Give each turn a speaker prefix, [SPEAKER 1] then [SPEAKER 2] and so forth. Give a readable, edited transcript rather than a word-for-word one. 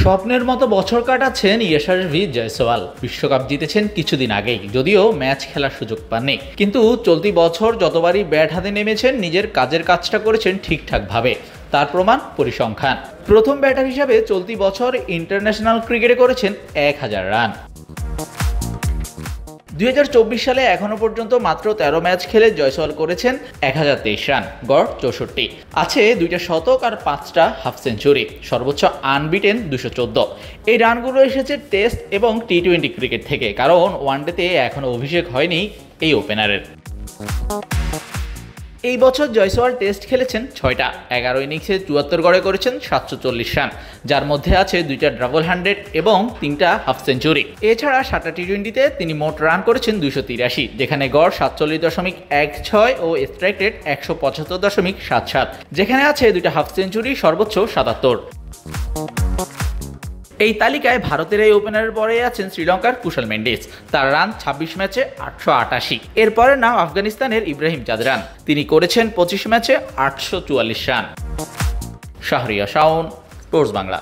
[SPEAKER 1] স্বপ্নের মতো বছর কাটাচ্ছেন ইয়াশারভি জয়সওয়াল। বিশ্বকাপ জিতেছেন কিছুদিন আগেই, যদিও ম্যাচ খেলার সুযোগ পাননি। কিন্তু চলতি বছর যতবারই ব্যাট হাতে নেমেছেন নিজের কাজের কাজটা করেছেন ঠিকঠাকভাবে। তার প্রমাণ পরিসংখ্যান। প্রথম ব্যাটার হিসাবে চলতি বছর ইন্টারন্যাশনাল ক্রিকেটে করেছেন 1000 রান। 2024 সালে এখনো পর্যন্ত মাত্র 13 ম্যাচ খেলে জয়সওয়াল করেছেন 1023 রান, গড় 64। আছে 2টা শতক আর 5টা হাফ সেঞ্চুরি, সর্বোচ্চ আনবিটেন 214। এই রানগুলো এসেছে টেস্ট এবং টি-20 ক্রিকেট থেকে, কারণ ওয়ানডেতে এখনো অভিষেক হয়নি এই ওপেনারের। এই বছর জয়সওয়াল টেস্ট খেলেছেন 6টা, 11 ইনিংসে 74 গড়ে করেছেন 740 রান, যার মধ্যে আছে 2টা ডাবল 100 এবং 3টা হাফ সেঞ্চুরি। এছাড়া 7টা টি-20তে তিনি মোট রান করেছেন 283, যেখানে গড় 47.16 ও স্ট্রাইক রেট 175.77, যেখানে আছে 2টা হাফ সেঞ্চুরি, সর্বোচ্চ 77। এই তালিকায় ভারতের এই ওপেনারের পরে আছেন শ্রীলঙ্কার কুশল মেন্ডিস। তার রান 26 ম্যাচে 888। এরপরের নাম আফগানিস্তানের ইব্রাহিম চাঁদরান, তিনি করেছেন 25 ম্যাচে 844 রান। শাহরিয়ার শাওন, স্পোর্টস বাংলা।